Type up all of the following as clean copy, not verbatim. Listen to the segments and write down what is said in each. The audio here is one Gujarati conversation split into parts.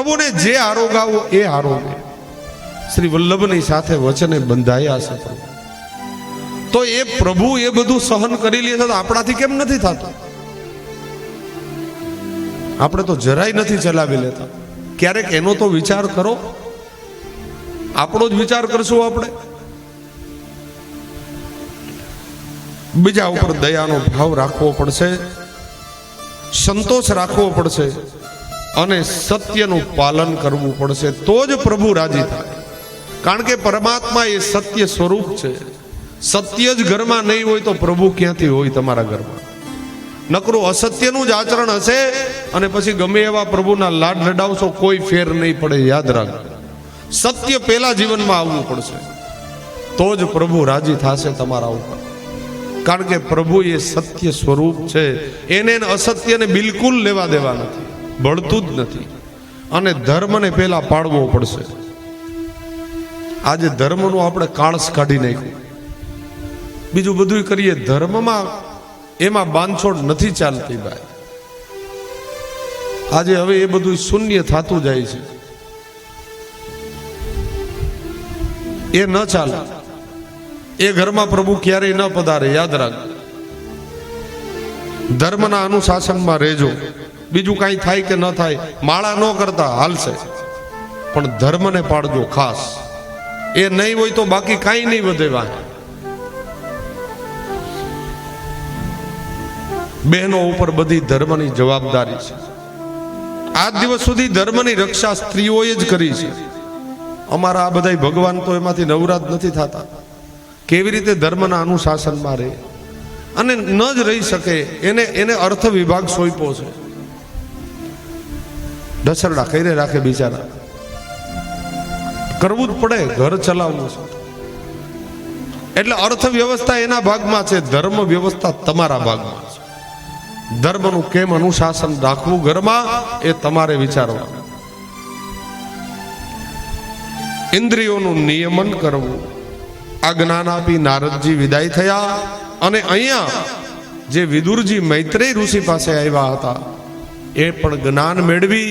પ્રભુને જે આરોગાવો એ આરોગે. શ્રી વલ્લભની સાથે વચને બંધાયા છે પ્રભુ. તો એ પ્રભુ એ બધું સહન કરી લે છે તો આપણાથી કેમ નથી થતું? આપણે તો જરાય નથી ચલાવી લેતા. ક્યારેક એનો તો વિચાર કરો. આપણો જ વિચાર કરશું આપણે. બીજા ઉપર દયાનો ભાવ રાખવો પડશે, સંતોષ રાખવો પડશે અને સત્યનું પાલન કરવું પડશે. તો જ પ્રભુ રાજી થાય. કારણ કે પરમાત્મા એ સત્ય સ્વરૂપ છે. સત્ય જ ઘરમાં નહીં હોય તો પ્રભુ ક્યાંથી હોય તમારા ઘરમાં? નકરું અસત્યનું જ આચરણ હશે અને પછી ગમે એવા પ્રભુના લાડ લડાવશો, કોઈ ફેર નહીં પડે. યાદ રાખજો, સત્ય પહેલા જીવનમાં આવવું પડશે, તો જ પ્રભુ રાજી થશે તમારા ઉપર. કારણ કે પ્રભુ એ સત્ય સ્વરૂપ છે. એને અસત્યને બિલકુલ લેવા દેવા નથી, ભળતું જ નથી. અને ધર્મને પહેલા પાળવો પડશે. આજે ધર્મનું આપણે કાળસ કાઢી નાખ્યું, બીજું બધું કરીએ. ધર્મમાં એમાં બાંધછોડ નથી ચાલતી ભાઈ. આજે હવે એ બધું શૂન્ય થતું જાય છે. એ ન ચાલે. એ ઘરમાં પ્રભુ ક્યારેય ન પધારે. યાદ રાખજો, ધર્મના અનુશાસનમાં રહેજો. બીજું કાંઈ થાય કે ન થાય, માળા ન કરતા હાલશે, પણ ધર્મને પાડજો ખાસ. એ નહીં હોય તો બાકી કાંઈ નહીં વધે. બહેનો ઉપર બધી ધર્મની જવાબદારી છે. આજ દિવસ સુધી ધર્મની રક્ષા સ્ત્રીઓએ જ કરી છે. અમારા આ બધા ભગવાન તો એમાંથી નવરાત નથી થતા. કેવી રીતે ધર્મના અનુશાસનમાં રહે અને ન જ રહી શકે એને અર્થ વિભાગ સોંપ્યો છે. ઢસરડા કરી રાખે બિચારા. કરવું જ પડે, ઘર ચલાવવું છે. એટલે અર્થવ્યવસ્થા એના ભાગમાં છે, ધર્મ વ્યવસ્થા તમારા ભાગમાં છે. ધર્મનું કેમ અનુશાસન રાખવું ઘરમાં એ તમારે વિચારવાનું. ઇન્દ્રિયોનું નિયમન કરવું. આ જ્ઞાન આપી નારદજી વિદાય થયા. અને અહીંયા જે વિદુરજી મૈત્રેય ઋષિ પાસે આવ્યા હતા એ પણ જ્ઞાન મેળવી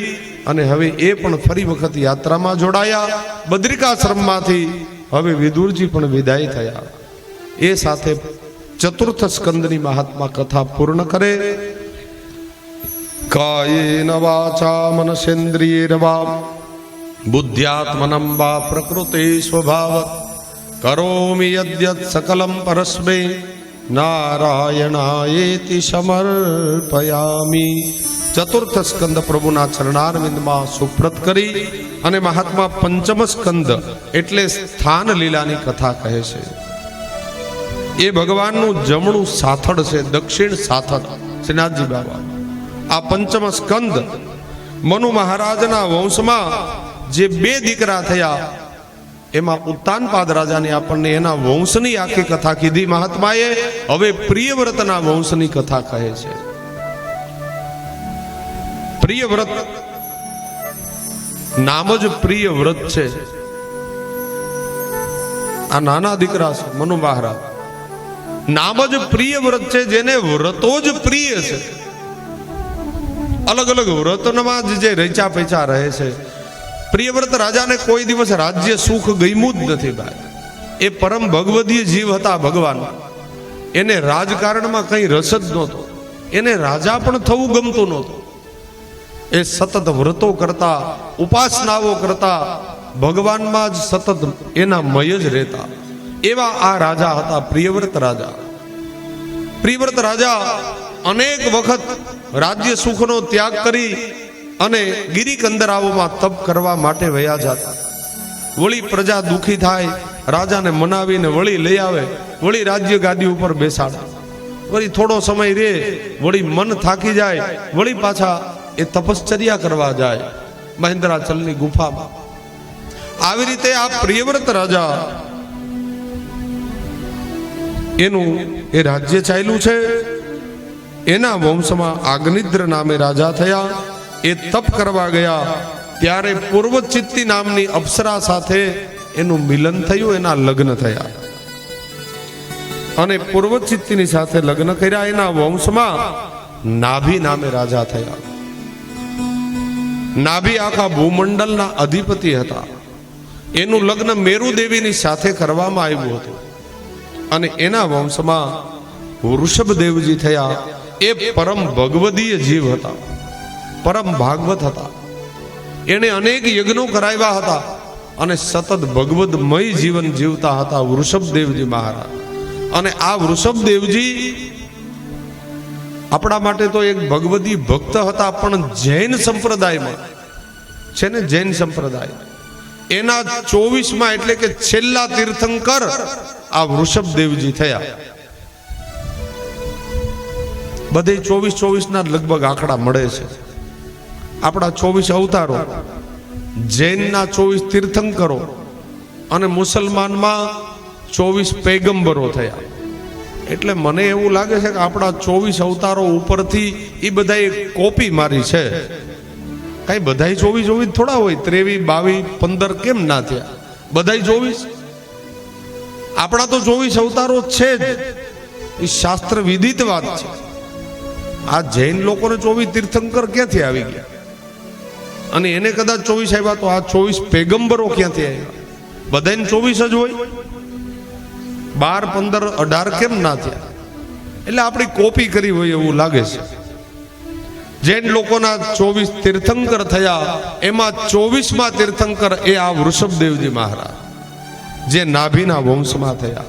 અને હવે એ પણ ફરી વખત યાત્રામાં જોડાયા. બદ્રિકાશ્રમમાંથી હવે વિદુરજી પણ વિદાય થયા. એ સાથે ચતુર્થ સ્કંદની મહાત્મા કથા પૂર્ણ કરે. કાયેન વાચા મનસેન્દ્રિયેન વા બુદ્ધ્યાત્મનં વા પ્રકૃતે સ્વભાવત કરોમિ યદ્યત સકલમ પરસ્મે નારાયણાયેતિ સમર્પયામિ. ચતુર્થ સ્કંદ પ્રભુના ચરણારવિંદમાં સુપ્રત કરી અને મહાત્મા પંચમ સ્કંદ એટલે સ્થાન લીલાની કથા કહે છે. એ ભગવાનનું જમણું સાથળ છે, દક્ષિણ સાથળ શ્રીનાથજી બાબા. આ પંચમ સ્કંદ મનુ મહારાજના વંશમાં જે બે દીકરા થયા એમાં ઉત્તાનપાદ રાજાની આપણને એના વંશની આખી કથા કીધી મહાત્માએ. હવે પ્રિયવ્રતના વંશની કથા કહે છે. પ્રિયવ્રત નામ જ પ્રિયવ્રત છે. આ નાના દીકરા છે મનુ મહારાજ, નામ જ પ્રિયવ્રત છે, જેને વ્રતો જ પ્રિય છે. અલગ અલગ વ્રતમાં જે રચા પૈચા રહે છે. પ્રિયવ્રત રાજાને કોઈ દિવસ રાજ્ય સુખ ગમ્યું જ નથી ભાઈ. એ પરમ ભગવદીય જીવ હતા ભગવાન. એને રાજકારણમાં કઈ રસ જ નહોતો. એને રાજા પણ થવું ગમતું નહોતું. એ સતત વ્રતો કરતા, ઉપાસનાઓ કરતા, ભગવાનમાં જ સતત એના મય જ રહેતા. એવા આ રાજા હતા પ્રિયવ્રત રાજા. પ્રિયવ્રત રાજા અનેક વખત રાજ્ય સુખનો ત્યાગ કરી અને ગિરિકંદરાઓમાં તપ કરવા માટે વયા જતા. વળી પ્રજા દુખી થાય, રાજાને મનાવીને વળી લઈ આવે, વળી રાજ્ય ગાદી ઉપર બેસાડે. વળી થોડો સમય રે, વળી મન થાકી જાય, વળી પાછા એ તપશ્ચર્યા કરવા જાય મહેન્દ્રાચલની ગુફામાં. આવી રીતે આ પ્રિયવ્રત રાજા એનું એ રાજ્ય ચાલ્યું છે. એના વંશમાં આગનિદ્ર નામે રાજા થયા. એ તપ કરવા ગયા ત્યારે પૂર્વચિત્તી નામની અપ્સરા સાથે એનું મિલન થયું, એના લગ્ન થયા. અને પૂર્વચિત્તીની સાથે લગ્ન કર્યા. એના વંશમાં નાભી નામે રાજા થયા. નાભી આખા ભૂમંડળના અધિપતિ હતા. એનું લગ્ન મેરુ દેવીની સાથે કરવામાં આવ્યું હતું અને એના વંશમાં વૃષભદેવજી થયા. એ પરમ ભગવદીય જીવ હતા, પરમ ભાગવત હતા. એને અનેક યજ્ઞો કરાવ્યા હતા અને સતત ભગવદમય જીવન જીવતા હતા વૃષભદેવજી મહારાજ. અને આ વૃષભદેવજી આપણા માટે તો એક ભગવદી ભક્ત હતા, પણ જૈન સંપ્રદાયમાં છે ને, જૈન સંપ્રદાય એના 24માં એટલે કે છેલ્લા તીર્થંકર આ વૃષભદેવજી થયા. બધે 24 ના લગભગ આંકડા મળે છે. આપણા 24 અવતારો, જૈનના 24 તીર્થંકરો અને મુસલમાનમાં 24 પૈગંબરો થયા. એટલે મને એવું લાગે છે કે આપણા 24 અવતારો ઉપરથી એ બધાએ કોપી મારી છે. કઈ બધાય 24 થોડા હોય, 23, 22, 15 કેમ ના થયા? બધાય 24. આપણા તો 24 અવતારો છે જ, એ શાસ્ત્ર વિદિત વાત છે. આ જૈન લોકોને 24 તીર્થંકર ક્યાંથી આવી ગયા? અને એને કદાચ 24 આવ્યા તો આ 24 પૈગંબરો ક્યાંથી આવ્યા? બધાને 24 જ હોય, 12, 15, 18 કેમ ના થયા? એટલે આપણી કોપી કરી હોય એવું લાગે છે. જૈન લોકોના 24 તીર્થંકર થયા, એમાં 24માં તીર્થંકર એ આ વૃષભદેવજી મહારાજ, જે નાભીના વંશમાં થયા.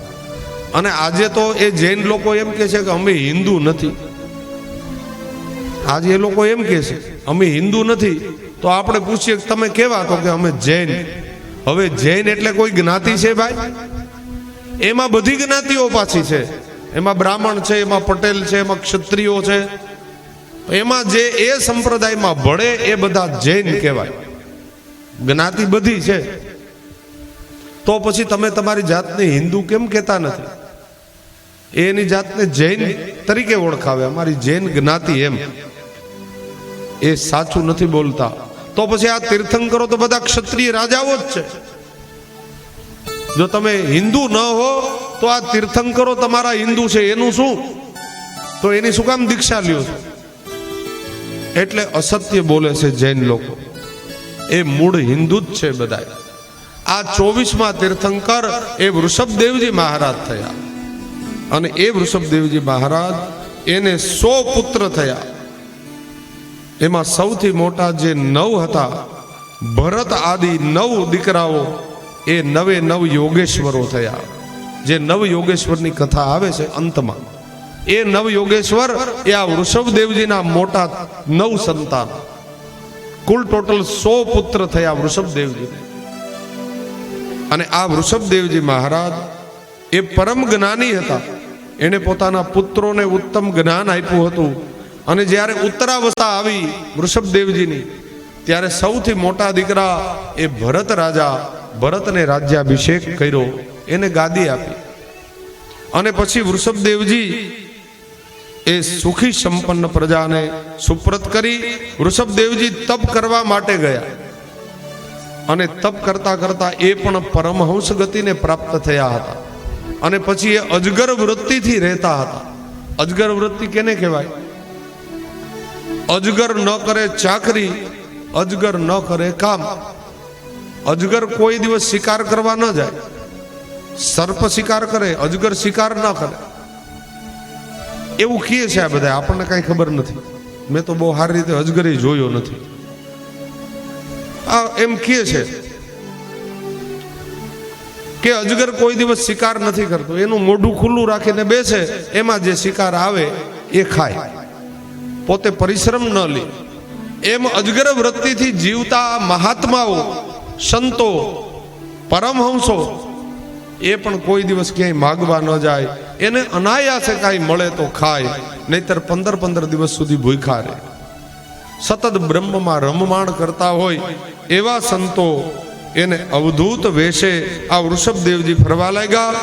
અને આજે તો એ જૈન લોકો એમ કહે છે કે અમે હિન્દુ નથી. આજે એ લોકો એમ કહે છે અમે હિન્દુ નથી, તો આપણે પૂછીએ કે તમે કેવા? તો કે અમે જૈન. હવે જૈન એટલે કોઈ જ્ઞાતિ છે ભાઈ? એમાં બધી જ્ઞાતિઓ પાછી છે. એમાં બ્રાહ્મણ છે, એમાં પટેલ છે, એમાં ક્ષત્રિયો છે. એમાં જે એ સંપ્રદાયમાં ભળે એ બધા જૈન કહેવાય. જ્ઞાતિ બધી છે. તો પછી તમે તમારી જાતને હિન્દુ કેમ કહેતા નથી? એની જાતને જૈન તરીકે ઓળખાવે, અમારી જૈન જ્ઞાતિ એમ. એ સાચું નથી બોલતા. તો પછી આ તીર્થંકરો તો બધા ક્ષત્રિય રાજાઓ જ છે. જો તમે હિન્દુ ન હો તો આ તીર્થંકરો તમારા હિન્દુ છે એનું શું? તો એની શું કામ દીક્ષા લ્યો છો? એટલે અસત્ય બોલે છે જૈન લોકો. એ મૂળ હિન્દુ જ છે બધા. આ 24માં તીર્થંકર એ વૃષભદેવજી મહારાજ થયા. અને એ વૃષભદેવજી મહારાજ એને 100 પુત્ર થયા. એમાં સૌથી મોટા જે 9 હતા, ભરત આદિ 9 દીકરાઓ, એ 9 યોગેશ્વરો થયા. જે 9 યોગેશ્વરની કથા આવે છે અંતમાં, એ 9 યોગેશ્વર એ આ વૃષભદેવજીના મોટા 9 સંતાન. કુલ ટોટલ 100 પુત્ર થયા વૃષભદેવજી. અને આ વૃષભદેવજી મહારાજ એ પરમ જ્ઞાની હતા. એને પોતાના પુત્રોને ઉત્તમ જ્ઞાન આપ્યું હતું. અને જ્યારે ઉત્તરાવસ્થા આવી વૃષભદેવજીની, ત્યારે સૌથી મોટા દીકરા એ ભરત રાજા, ભરતને રાજ્યાભિષેક કર્યો, એને ગાદી આપી. અને પછી વૃષભદેવજી એ સુખી સંપન્ન પ્રજાને સુપ્રત કરી વૃષભદેવજી તપ કરવા માટે ગયા. અને તપ કરતા કરતા એ પણ પરમહંસ ગતિને પ્રાપ્ત થયા હતા. અને પછી એ અજગર વૃત્તિથી રહેતા હતા. અજગર વૃત્તિ કેને કહેવાય? અજગર ન કરે ચાકરી, અજગર ન કરે કામ. અજગર કોઈ દિવસ શિકાર કરવા ન જાય. સર્પ શિકાર કરે, અજગર શિકાર ન કરે. એવું કહે છે આ બધા, આપણને કઈ ખબર નથી. મેં તો બહુ સારી રીતે અજગર જોયો નથી. આ એમ કહે છે કે અજગર કોઈ દિવસ શિકાર નથી કરતો. એનું મોઢું ખુલ્લું રાખીને બેસે, એમાં જે શિકાર આવે એ ખાય, પોતે પરિશ્રમ ન લે. એમ અજગર વૃત્તિથી જીવતા મહાત્માઓ, સંતો, પરમહંસો એ પણ કોઈ દિવસ ક્યાંય માગવા ન જાય. એને અનાયાસે કાંઈ મળે તો ખાય, નહીતર 15 દિવસ સુધી ભૂખ્યા રહે. સતત બ્રહ્મમાં રમમાણ કરતા હોય એવા સંતો એને અવધૂત વેશે આ વૃષભદેવજી ફરવા લાગ્યા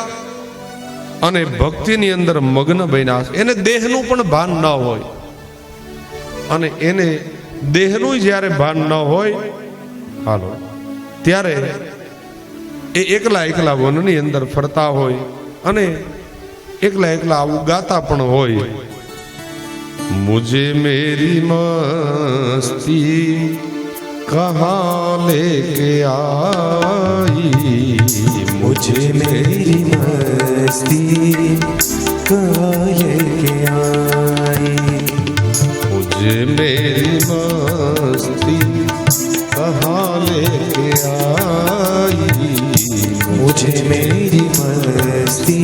અને ભક્તિની અંદર મગ્ન બન્યા. એને દેહનું પણ ભાન ન હોય. અને એને દેહનું જ્યારે ભાન ન હોય, હાલો, ત્યારે એ એકલા વનની અંદર ફરતા હોય અને એકલા આવું ગાતા પણ હોય. મુજે મેરી મસ્તી कहाँ लेके आई, मुझे मेरी मस्ती कहाँ लेके आई, मुझे मेरी मस्ती कहाँ लेके आई, मुझे मेरी मस्ती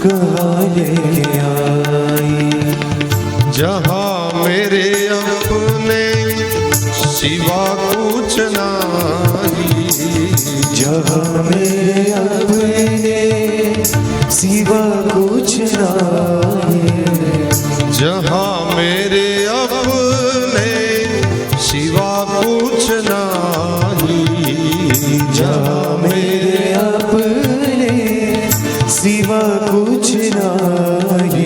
कहाँ लेके आई। जहाँ मेरे अपने सिवा कुछ नहीं, जहाँ मेरे अपने सिवा कुछ नहीं, जहाँ मेरे अपने सिवा कुछ नहीं, जहाँ मेरे अपने सिवा कुछ नहीं,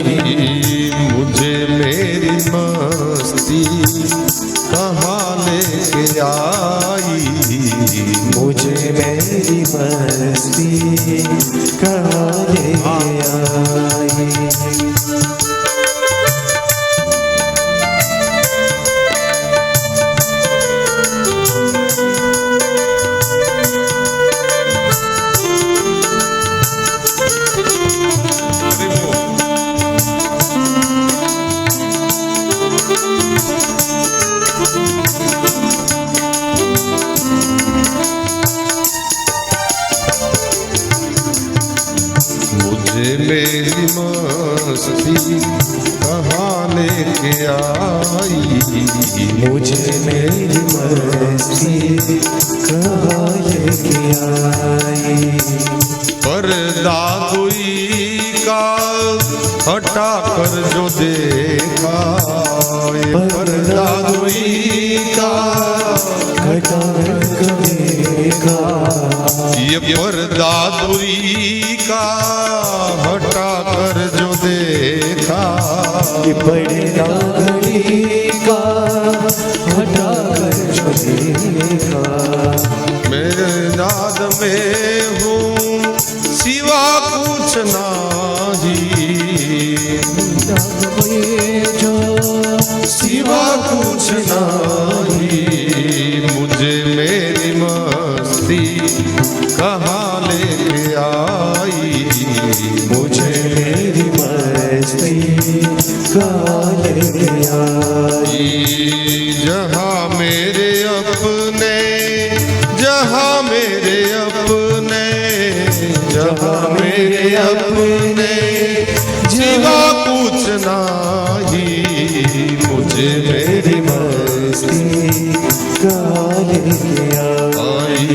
मुझे मेरी मस्ती कहाँ लेके आई, मुझे मेरी मस्ती कहाँ लेके आई। मुझे मेरी मस्ती कहाँ लेके आई, मुझे मेरी मस्ती कहाँ लेके आई। पर्दा दुई का हटा कर जो देखा, ये पर्दा दुई का हटा कर देखा, ये पर्दा दुई का हटा कर जो देखा, ये पर्दा घड़ी का हटा कर जो देखा, मेरे नाद में हूँ सिवा कुछ नहीं, जो सिवा कुछ नहीं, मुझे मेरी मस्ती कहाँ लेके आई, मुझे मेरी मस्ती कहाँ लेके आई। जहाँ मेरे अपने, जहाँ मेरे अपने, जहाँ मेरे अपने सिवा कुछ नहीं, मुझे मेरी मस्ती कहाँ लेके आई,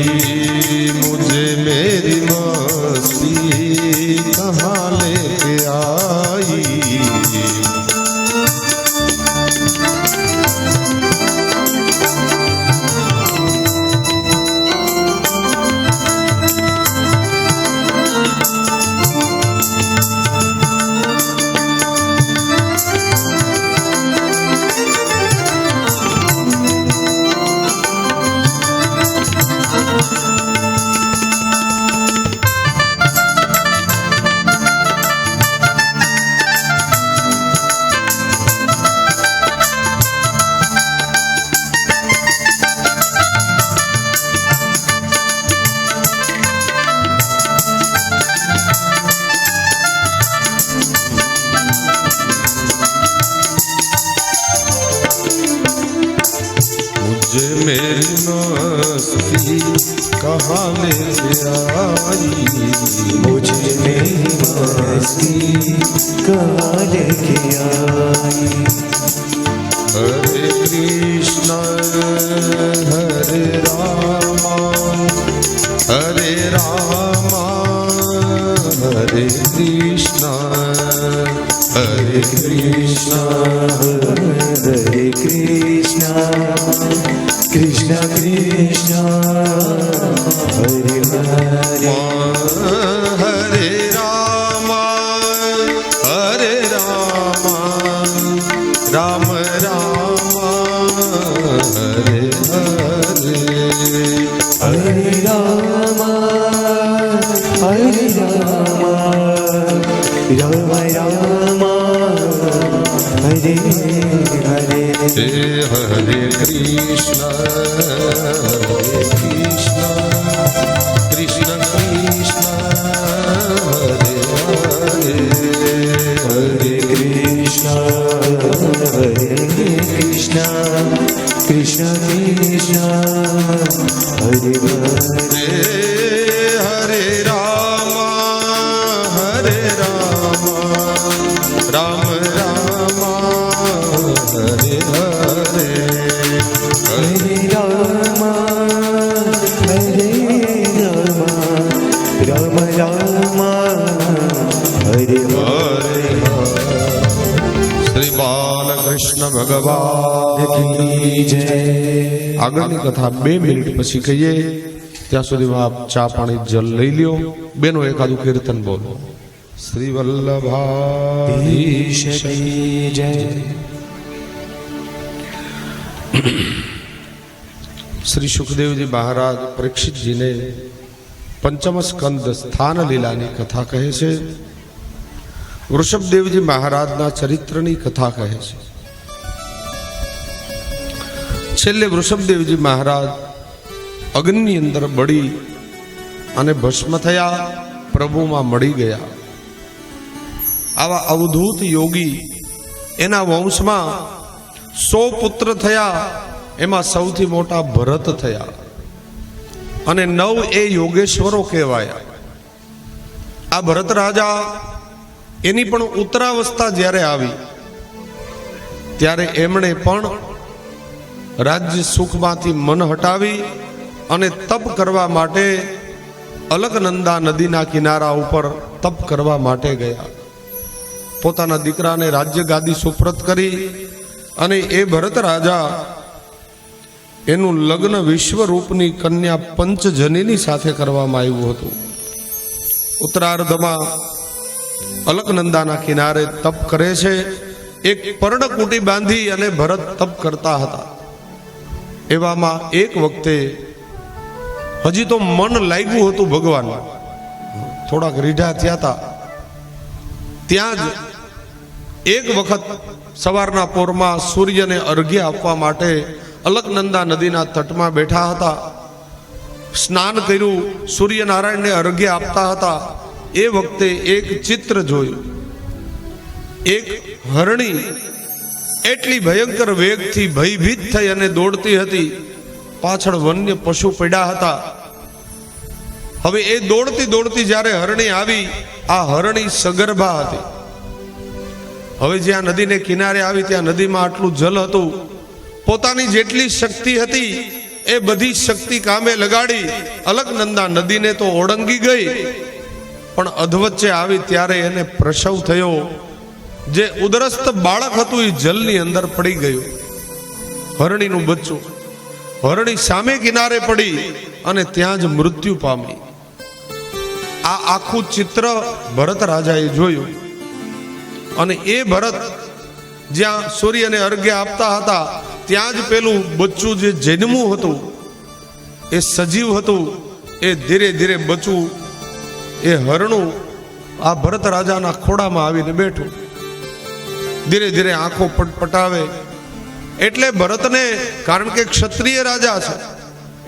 मुझे मेरी मस्ती कहाँ लेके आई। मुझे मेरी मस्ती कहाँ लेके आई, मुझे मेरी मस्ती कहाँ लेके आई। हरे कृष्ण हरे रामा, हरे रामा हरे कृष्ण, हरे कृष्ण हरे कृष्णा कृष्ण कृष्ण हरे हरे, हरे रामा राम रामा हरे हरे, हरे रामा हरे रामा राम रामा हरे हरे, હે હરે કૃષ્ણ કૃષ્ણ કૃષ્ણ હરે હરે હરે કૃષ્ણ કૃષ્ણ કૃષ્ણ હરે હરે હરે રામ રામ રામ હરે હરે હરે રામ રામ રામ હરે હરે શ્રી બાલકૃષ્ણ ભગવાન કી જય. આગળની કથા 2 મિનિટ પછી કહીએ, ત્યાં સુધીમાં આપ ચા પાણી જલ લઈ લ્યો. બેનો એકાદું કીર્તન બોલો. શ્રી વલ્લભાધીશ કી જય. શ્રી સુખદેવજી મહારાજ પરીક્ષિતજીને પંચમ સ્કંદ સ્થાન લીલાની કથા કહે છે. વૃષભદેવજી મહારાજના ચરિત્રની કથા કહે છે. છેલ્લે વૃષભદેવજી મહારાજ અગ્નિની અંદર બળી અને ભસ્મ થયા, પ્રભુમાં મળી ગયા. આવા અવધૂત યોગી એના વંશમાં 100 પુત્ર થયા. એમાં સૌથી મોટા ભરત થયા અને 9 એ યોગેશ્વરો કહેવાયા. આ ભરત રાજા એની પણ ઉત્તરાવસ્થા જ્યારે આવી ત્યારે એમણે પણ રાજ્ય સુખમાંથી મન હટાવી અને તપ કરવા માટે અલકનંદા નદીના કિનારા ઉપર તપ કરવા માટે ગયા. પોતાના દીકરાને રાજ્ય ગાદી સુપ્રત કરી અને એ ભરત રાજા એનું લગ્ન વિશ્વરૂપની કન્યા પંચજનીની સાથે કરવામાં આવ્યું હતું. ઉત્તરાર્ધમાં અલકનંદાના કિનારે તપ કરે છે. એક પર્ણકુટી બાંધી અને ભરત તપ કરતા હતા. એવામાં એક વખતે હજી તો મન લાગ્યું હતું ભગવાન, થોડાક રીઢા થયા હતા. ત્યાં જ એક વખત સવારના પોરમાં સૂર્યને અર્ઘ્ય આપવા માટે અલકનંદા નદીના તટમાં બેઠા હતા. સ્નાન કર્યું, સૂર્યનારાયણને અર્ઘ્ય આપતા હતા. એ વખતે એક ચિત્ર જોયું. એક હરણી એટલી ભયંકર વેગથી ભયભીત થઈ અને દોડતી હતી. પાછળ વન્ય પશુ પડ્યા હતા. હવે એ દોડતી દોડતી જ્યારે હરણી આવી, આ હરણી સગર્ભા હતી. હવે જ્યાં નદીને કિનારે આવી ત્યાં નદીમાં આટલું જલ હતું. પોતાની જેટલી શક્તિ હતી એ બધી શક્તિ કામે લગાડી અલકનંદા નદીને તો ઓળંગી ગઈ, પણ અધવચ્ચે આવી ત્યારે એને પ્રસવ થયો. જે ઉદરસ્થ બાળક હતું એ જલની અંદર પડી ગયું, હરણીનું બચ્ચું. હરણી સામે કિનારે પડી અને ત્યાં જ મૃત્યુ પામી. આ આખું ચિત્ર ભરત રાજાએ જોયું અને એ ભરત જ્યાં સૂર્યને અર્ઘ્ય આપતા હતા ત્યાં જ પેલું બચ્ચું જે જન્મ્યું હતું એ સજીવ હતું. એ ધીરે ધીરે બચ્ચું એ હરણું આ ભરત રાજાના ખોડામાં આવીને બેઠું. ધીરે ધીરે આંખો પટપટાવે. એટલે ભરતને, કારણ કે ક્ષત્રિય રાજા છે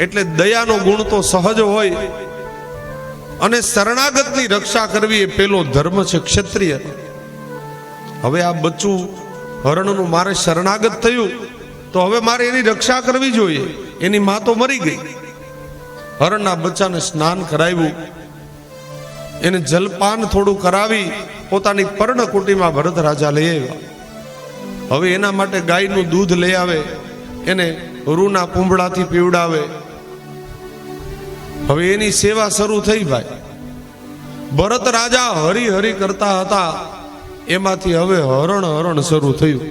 એટલે દયાનો ગુણ તો સહજ હોય અને શરણાગતની રક્ષા કરવી એ પેલો ધર્મ છે ક્ષત્રિય. હવે આ બચ્ચું હરણનું મારે શરણાગત થયું તો હવે મારે એની રક્ષા કરવી જોઈએ. એની માં તો મરી ગઈ. હરણના બચ્ચાને સ્નાન કરાવ્યું, એને જલપાન થોડું કરાવી પોતાની પર્ણકુટીમાં ભરત રાજા લઈ આવ્યા. હવે એના માટે ગાયનું દૂધ લઈ આવે, એને રૂના કુંભળાથી પીવડાવે. હવે એની સેવા શરૂ થઈ. ભાઈ ભરત રાજા હરી હરી કરતા હતા, એમાંથી હવે હરણ હરણ શરૂ થયું.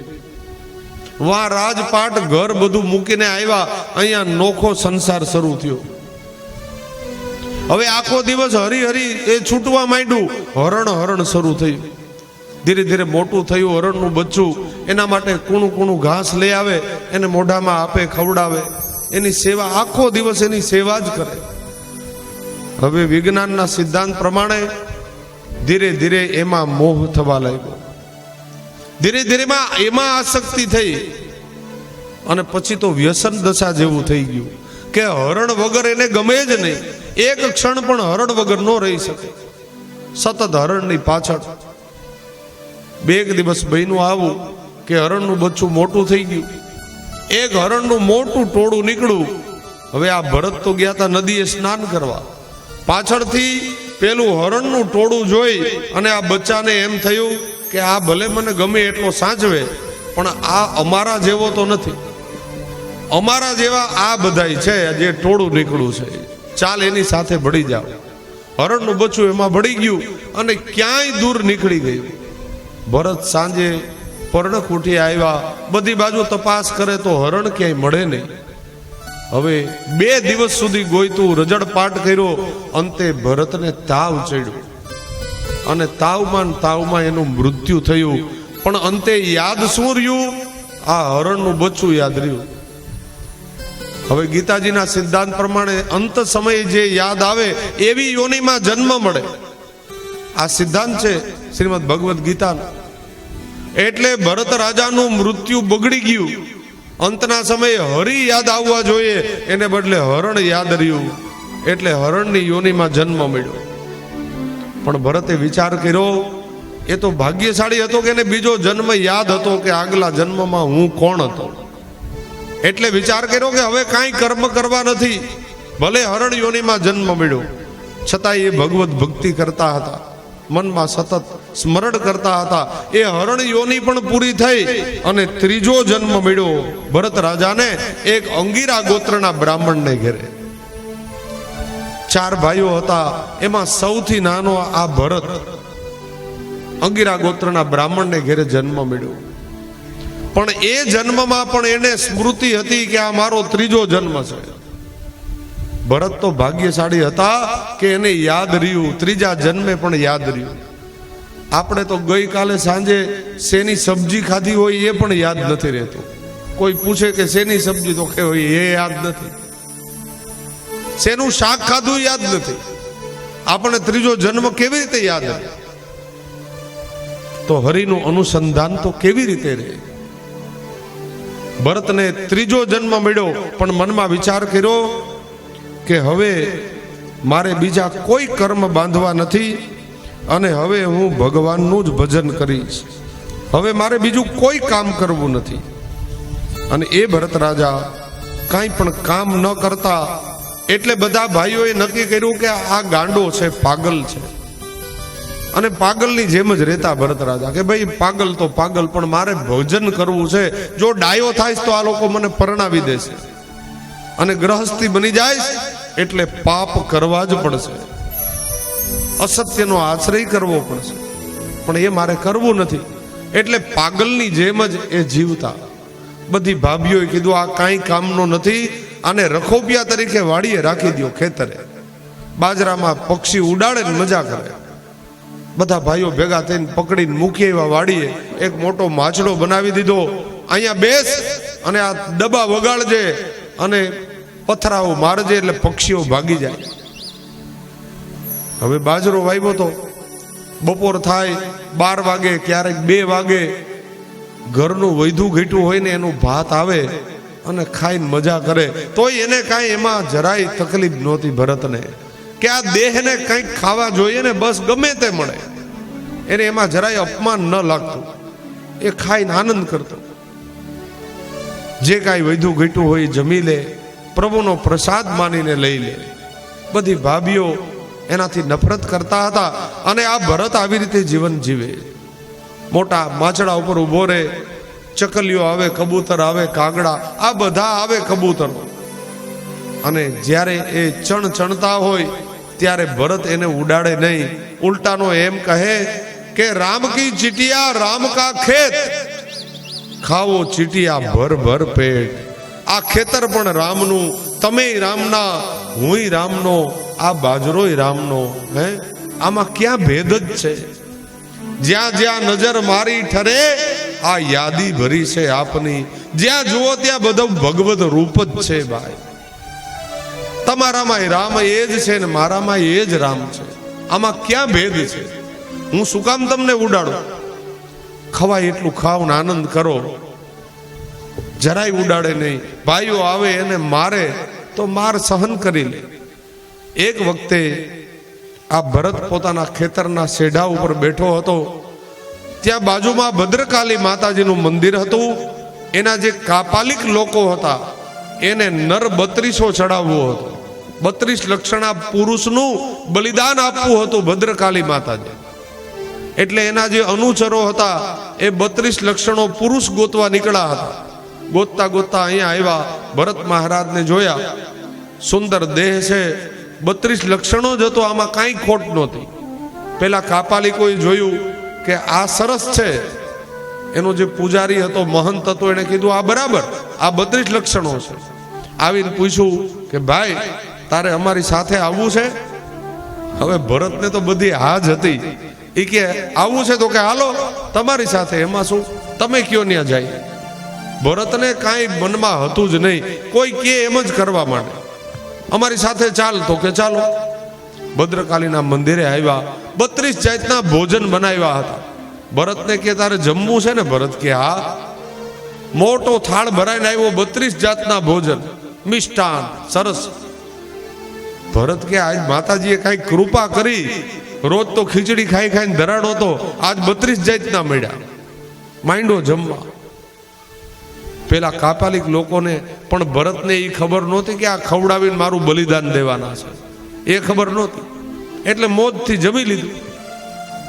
વાં રાજપાટ ઘર બધું મૂકીને આવ્યા, અહીંયા નોખો સંસાર શરૂ થયો. હવે આખો દિવસ હરી હરી એ છૂટવા માંડ્યું, હરણ હરણ શરૂ થયું. ધીરે ધીરે મોટું થયું હરણનું બચ્ચું. એના માટે કૂણું કૂણું ઘાસ લઈ આવે, એને મોઢામાં આપે, ખવડાવે, એની સેવા આખો દિવસ એની સેવા જ કરે. હવે વિજ્ઞાનના સિદ્ધાંત પ્રમાણે ધીરે ધીરે એમાં મોહ થવા લાગ્યો. ધીરે ધીરે એમાં આસક્તિ થઈ. અને પછી તો વ્યસન દશા જેવું થઈ ગયું કે હરણ વગર એને ગમે જ નહીં. એક ક્ષણ પણ હરણ વગર ન રહી શકે, સતત હરણની પાછળ. બે એક દિવસ બહેનું આવું કે હરણનું બચ્ચું મોટું થઈ ગયું, એક હરણનું મોટું ટોળું નીકળ્યું. હવે આ ભરત તો ગયા હતા નદીએ સ્નાન કરવા, પાછળથી પેલું હરણનું ટોળું જોઈ અને આ બચ્ચાને એમ થયું કે આ ભલે મને ગમે એટલો સાચવે, પણ આ અમારા જેવો તો નથી, અમારા જેવા આ બધાય છે જે ટોળું નીકળ્યું છે, ચાલ એની સાથે ભળી જાવ. હરણનું બચ્ચું એમાં ભળી ગયું અને ક્યાંય દૂર નીકળી ગયું. ભરત સાંજે પર્ણક ઉઠી આવ્યા, બધી બાજુ તપાસ કરે તો હરણ ક્યાંય મળે નહીં. હવે 2 દિવસ સુધી ગોઈતું રજડપાટ કર્યો, અંતે ભરતને તાવ ચડ્યો અને તાવમાં એનું મૃત્યુ થયું. પણ અંતે યાદ શું રહ્યું? આ હરણનું બચ્ચું યાદ રહ્યું. હવે ગીતાજીના સિદ્ધાંત પ્રમાણે અંત સમયે જે યાદ આવે એવી યોનિમાં જન્મ મળે, આ સિદ્ધાંત છે શ્રીમદ ભગવદ્ ગીતાનો. એટલે ભરત રાજાનું મૃત્યુ બગડી ગયું. અંતના સમયે હરિ યાદ આવવા જોઈએ, એને બદલે હરણ યાદ રહ્યું, એટલે હરણની યોનિમાં જન્મ મળ્યો. પણ ભરતે વિચાર કર્યો, એ તો ભાગ્યશાળી હતો કે એને બીજો જન્મ યાદ હતો કે આગલા જન્મમાં હું કોણ હતો. એટલે વિચાર કર્યો કે હવે કાંઈ કર્મ કરવા નથી, ભલે હરણ યોનિમાં જન્મ મળ્યો, છતાંય એ ભગવત ભક્તિ કરતા હતા, મનમાં સતત સ્મરણ કરતા હતા. એ હરણ યોની પણ પૂરી થઈ અને ત્રીજો જન્મ મળ્યો ભરત રાજાને એક અંગીરા ગોત્રના બ્રાહ્મણને ઘેરે. 4 ભાઈઓ હતા, એમાં સૌથી નાનો આ ભરત અંગીરા ગોત્રના બ્રાહ્મણને ઘેરે જન્મ મળ્યો. પણ એ જન્મમાં પણ એને સ્મૃતિ હતી કે આ મારો ત્રીજો જન્મ છે. ભરત તો ભાગ્યશાળી હતા કે એને યાદ રહ્યું, ત્રીજા જન્મે પણ યાદ રહ્યું. આપણે તો ગઈકાલે સાંજે શેની સબ્જી ખાધી હોય એ પણ યાદ નથી રહેતું. કોઈ પૂછે કે શેની સબ્જી, તો કે હોય એ યાદ નથી. શેનું શાક ખાધું યાદ નથી. આપણે ત્રીજો જન્મ કેવી રીતે યાદ રહે? તો હરિનું અનુસંધાન તો કેવી રીતે રહે? ભરતને ત્રીજો જન્મ મળ્યો, પણ મનમાં વિચાર કર્યો કે હવે મારે બીજા કોઈ કર્મ બાંધવા નથી અને હવે હું ભગવાનનું જ ભજન કરીશ. હવે મારે બીજું કોઈ કામ કરવું નથી. અને એ ભરત રાજા કાંઈ પણ કામ ન કરતા, એટલે બધા ભાઈઓએ નક્કી કર્યું કે આ ગાંડો છે, પાગલ છે. અને પાગલની જેમ જ રહેતા ભરત રાજા કે ભાઈ પાગલ તો પાગલ, પણ મારે ભજન કરવું છે. જો ડાયો થાય તો આ લોકો મને પરણાવી દેશે અને ગ્રહસ્થી બની જાય એટલે પાપ કરવા જ પડશે, અસત્યનો આશ્રય કરવો પડશે. પણ એ મારે કરવું નથી, એટલે પાગલની જેમ જ એ જીવતા. બધી ભાભીઓએ કીધું આ કાંઈ કામનો નથી, આને રખોપિયા તરીકે વાડીએ રાખી દો, ખેતરે બાજરામાં પક્ષી ઉડાડે ને મજા કરે. બધા ભાઈઓ ભેગા થઈને પકડીને મૂકી એવા વાડીએ એક મોટો માછડો બનાવી દીધો. અહીંયા બેસ અને આ ડબ્બા વગાડજે અને પથરાઓ મારજે એટલે પક્ષીઓ ભાગી જાય. હવે બાજરો વાવ્યો તો બપોર થાય, 12 વાગે, ક્યારેક 2 વાગે ઘરનું વૈધું ઘેટું હોય ને એનું ભાત આવે અને ખાઈને મજા કરે. તોય એને કાંઈ એમાં જરાય તકલીફ નહોતી ભરતને કે આ દેહને કંઈક ખાવા જોઈએ ને, બસ ગમે તે મળે, એને એમાં જરાય અપમાન ન લાગતું. એ ખાઈને આનંદ કરતો. જે કાંઈ વૈધું ઘેટું હોય જમી લે, પ્રભુનો પ્રસાદ માનીને લઈ લે. બધી ભાભીઓ એનાથી નફરત કરતા હતા અને આ ભરત આવી રીતે જીવન જીવે. મોટા માછડા ઉપર ઊભો રહે, ચકલીઓ આવે, કબૂતર આવે, કાગડા, આ બધા આવે કબૂતર. અને જ્યારે એ ચણતા હોય ત્યારે ભરત એને ઉડાડે નહીં, ઉલટાનો એમ કહે કે રામ કી ચીટિયા રામ કા ખેત, ખાવો ચીટિયા ભર ભર પેટ. આ ખેતર પણ રામનું, તમે રામના, હુંય રામનો, આ બાજરોય રામનો. હે, આમાં ક્યાં ભેદ જ છે? જ્યાં જ્યાં નજર મારી ઠરે આ યાદી ભરી છે આપની. જ્યાં જુઓ ત્યાં બધું ભગવત રૂપ જ છે ભાઈ. તમારામાં રામ એ જ છે ને મારામાં એ જ રામ છે. આમાં ક્યાં ભેદ છે? હું શું કામ તમને ઉડાડું? ખવાય એટલું ખાવ ને આનંદ કરો. જરાય ઉડાડે નહીં, ભાઈઓ આવે એને મારે તો માર સહન કરી લે. એક વખતે આ ભરત પોતાના ખેતરના શેઢા ઉપર બેઠો હતો. ત્યાં બાજુમાં ભદ્રકાલી માતાજીનું મંદિર હતું. એના જે કાપાલિક લોકો હતા એને નર 32 ચડાવવો હતો. 32 લક્ષણા પુરુષનું બલિદાન આપવું હતું ભદ્રકાલી માતાજી. એટલે એના જે અનુચરો હતા એ 32 લક્ષણો પુરુષ ગોતવા નીકળ્યા હતા. ગોતતા ગોતતા અહીંયા આવ્યા, ભરત મહારાજને જોયા. સુંદર દેહ છે, 32 લક્ષણો જ હતો, આમાં કાંઈ ખોટ નહોતી. પેલા કાપાલિકોએ જોયું કે આ સરસ છે. એનો જે પૂજારી હતો, મહંત હતો, એને કીધું આ બરાબર, આ 32 લક્ષણો છે. આવીને પૂછ્યું કે ભાઈ તારે અમારી સાથે આવવું છે? હવે ભરતને તો બધી હા જ હતી. એ કે આવવું છે તો કે હાલો તમારી સાથે, એમાં શું, તમે કયો ત્યાં જાય. ભરતને કાંઈ મનમાં હતું જ નહીં, કોઈ કે એમ જ કરવા માંડે, અમારી સાથે ચાલ તો કે ચાલો. ભદ્રકાલીના મંદિરે આવ્યા, 32 જાતના ભોજન બનાવ્યા હતા. ભરતને કે તારે જમવું છે ને? ભરત કે હા. મોટો થાળ ભરાઈને આવ્યો, 32 જાતના ભોજન, મિષ્ટાન સરસ. ભરત કે આજ માતાજીએ કઈ કૃપા કરી, રોજ તો ખીચડી ખાઈ ખાઈને ધરાડો તો, આજ 32 જાતના મળ્યા. માંડો જમવા. પેલા કાપાલિક લોકોને પણ ભરતને એ ખબર નહોતી કે આ ખવડાવીને મારું બલિદાન દેવાના છે, એ ખબર નહોતી. એટલે મોજથી જમી લીધું.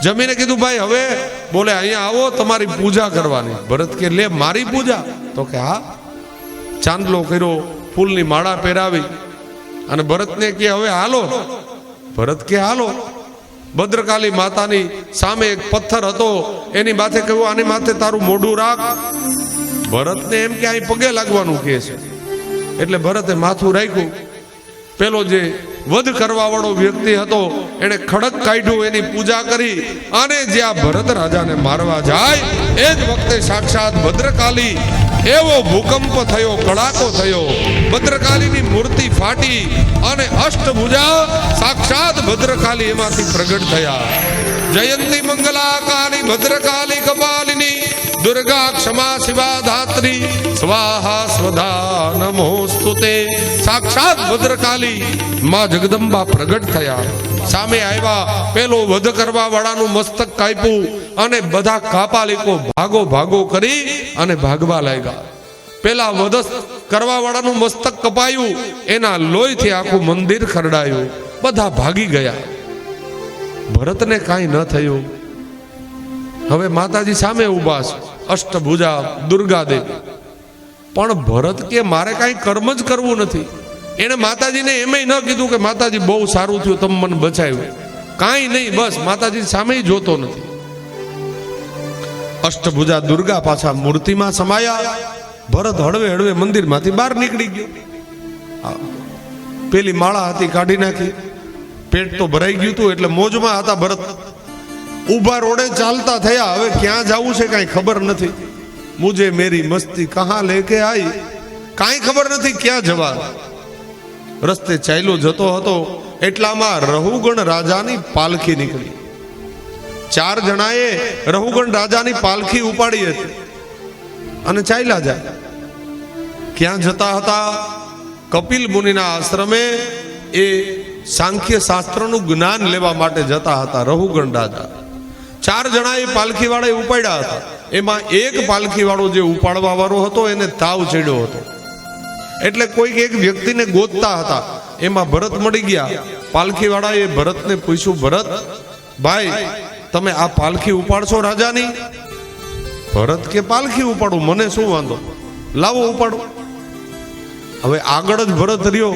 જમીને કીધું ભાઈ હવે બોલે અહીંયા આવો, તમારી પૂજા કરવાની. ભરત કે લે મારી પૂજા? તો કે હા. ચાંદલો કર્યો, ફૂલની માળા પહેરાવી અને ભરતને કે હવે હાલો. ભરત કે હાલો. ભદ્રકાલી માતાની સામે એક પથ્થર હતો, એની માથે કહ્યું આની માથે તારું મોઢું રાખ. ભરતને એમ કે અહીં પગે લાગવાનું કહે છે. એટલે ભરતે માથું રાખ્યું. પેલો જે વધ કરવા વાળો વ્યક્તિ હતો એને ખડક કાઢ્યું, એની પૂજા કરી અને જ્યાં ભરત રાજાને મારવા જાય એ જ વખતે સાક્ષાત ભદ્રકાલી એવો ભૂકંપ થયો, કડાકો થયો. ભદ્રકાલીની મૂર્તિ ફાટી અને અષ્ટભુજા સાક્ષાત ભદ્રકાલી એમાંથી પ્રગટ થયા. જયંતી મંગલાકાલી ભદ્રકાલી કપાલિની દુર્ગા ક્ષમા શિવા ધાત્રી સ્વાહા સ્વધા નમોસ્તુતે. સાક્ષાત ભદ્રકાલી માં જગદંબા પ્રગટ થયા. સામે આવ્યા, પેલો વધ કરવા વાળાનું મસ્તક કાપ્યું અને બધા કાપાલિકો ભાગો ભાગો કરી અને ભાગવા લાગ્યા. પેલા વધ કરવા વાળાનું મસ્તક કપાયું, એના લોહીથી આખું મંદિર ખરડાયું, બધા ભાગી ગયા. ભરતને કાંઈ ન થયું. હવે માતાજી સામે ઊભા છે, અષ્ટભુજા દુર્ગા દેવી. પણ ભરત કે મારે કાંઈ કર્મ જ કરવું નથી. એને માતાજીને એમય ન કીધું કે માતાજી બહુ સારું થયું, તમે મને બચાવ્યું, કાંઈ નહીં, બસ માતાજી સામે જોતો નથી. અષ્ટભુજા દુર્ગા પાછા મૂર્તિમાં સમાયા. ભરત હળવે હળવે મંદિરમાંથી બહાર નીકળી ગયો. પેલી માળા હતી કાઢી નાખી. પેટ તો ભરાઈ ગયું હતું એટલે મોજમાં હતા ભરત. ઊભા રોડે ચાલતા થયા. હવે ક્યાં જવું છે કાંઈ ખબર નથી. મુજે મેરી મસ્તી કહા લેકે આઈ, કાંઈ ખબર નથી ક્યાં જવા. રસ્તે ચાલ્યો જતો હતો એટલામાં રહુગણ રાજાની પાલખી નીકળી. 4 જણાએ રહુગણ રાજાની પાલખી ઉપાડી હતી અને ચાલ્યા જાય. ક્યાં જતા હતા? કપિલ મુનિના આશ્રમે એ સાંખ્ય શાસ્ત્રનું જ્ઞાન લેવા માટે જતા હતા રહુગણ રાજા. 4 જણાએ પાલખી વાળાએ ઉપાડ્યા હતા. એમાં એક પાલખી વાળો જે ઉપાડવા વાળો હતો એને તાવ ચડ્યો હતો. એટલે કોઈક એક વ્યક્તિને ગોતતા હતા. એમાં ભરત મળી ગયા. પાલખી વાળાએ ભરતને પૂછ્યું, ભરત ભાઈ તમે આ પાલખી ઉપાડશો રાજાની? ભરત કે પાલખી ઉપાડું, મને શું વાંધો, લાવો ઉપાડો. હવે આગળ જ ભરત રહ્યો,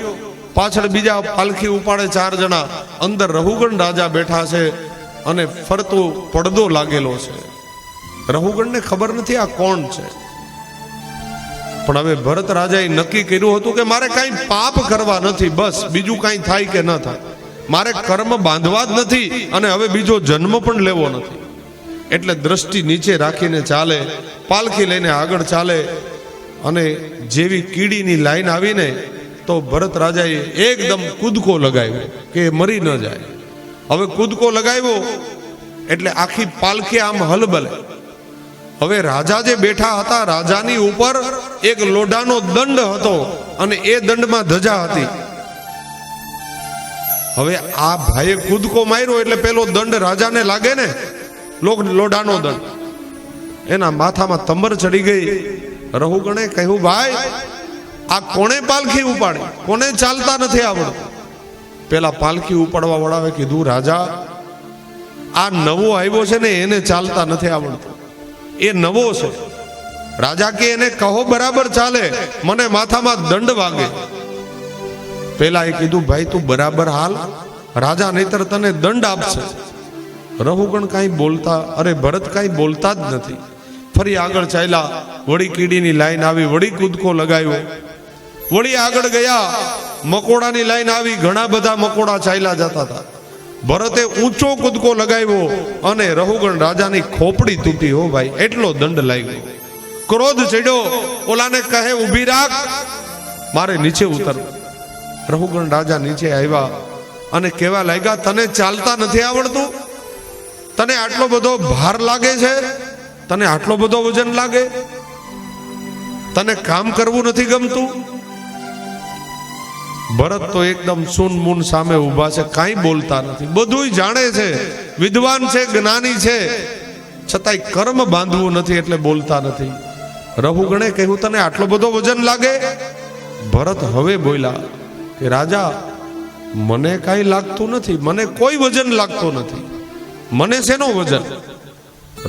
પાછળ બીજા પાલખી ઉપાડે 4 જણા. અંદર રહુગણ રાજા બેઠા છે અને ફરતો પડદો લાગેલો છે. રહુગણને ખબર નથી આ કોણ છે. પણ હવે ભરત રાજાએ નક્કી કર્યું હતું કે મારે કાંઈ પાપ કરવા નથી, બસ બીજું કાંઈ થાય કે ન થાય, મારે કર્મ બાંધવા જ નથી અને હવે બીજો જન્મ પણ લેવો નથી. એટલે દ્રષ્ટિ નીચે રાખીને ચાલે, પાલખી લઈને આગળ ચાલે. અને જેવી કીડીની લાઈન આવીને તો ભરત રાજાએ એકદમ કૂદકો લગાવ્યો કે મરી ન જાય. હવે કૂદકો લગાવ્યો એટલે આખી પાલખી આમ હલબલે. હવે રાજા જે બેઠા હતા રાજાની ઉપર એક લોઢાનો દંડ હતો અને એ દંડમાં ધજા હતી. હવે આ ભાઈએ કૂદકો માર્યો એટલે પેલો દંડ રાજાને લાગે ને, લોઢાનો દંડ. એના માથામાં તંબર ચડી ગઈ. રહુગણે કહ્યું, ભાઈ આ કોણે પાલખી ઉપાડી? કોને ચાલતા નથી આવડતું? પેલા પાલખી ઉપાડવા વાળાએ કીધું, રાજા આ નવો આવ્યો છે ને એને ચાલતા નથી આવડતું, એ નવો છે. રાજા કે એને કહો બરાબર ચાલે, મને માથામાં દંડ વાગે. પેલા એ કીધું, ભાઈ તું બરાબર હાલ, રાજા નહીતર તને દંડ આપશે. રહુગણ કાંઈ બોલતા, અરે ભરત કાંઈ બોલતા જ નથી. ફરી આગળ ચાલ્યા. વળી કીડીની લાઈન આવી, વળી કૂદકો લગાવ્યો. વળી આગળ ગયા, મકોડાની લાઈન આવી, ઘણા બધા મકોડા ચાલ્યા જતા હતા. ભરતે ઊંચો કૂદકો લગાવ્યો અને રહુગણ રાજાની ખોપડી તૂટી. હો ભાઈ, એટલો દંડ લાગ્યો. ક્રોધ ચડ્યો, ઓલાને કહે ઊભી રાખ, મારે નીચે ઉતર. રહુગણ રાજા નીચે આવ્યા અને કહેવા લાગ્યા, તને ચાલતા નથી આવડતું? તને આટલો બધો ભાર લાગે છે? તને આટલો બધો વજન લાગે? તને કામ કરવું નથી ગમતું? ભરત તો એકદમ સૂન મૂન સામે ઊભા છે, કાંઈ બોલતા નથી. બધુંય જાણે છે, વિદ્વાન છે, જ્ઞાની છે, છતાંય કર્મ બાંધવું નથી એટલે બોલતા નથી. રહુગણે કહ્યું, તને આટલો બધો વજન લાગે? ભરત હવે બોલ્યા કે રાજા, મને કાંઈ લાગતું નથી, મને કોઈ વજન લાગતું નથી. મને શેનો વજન?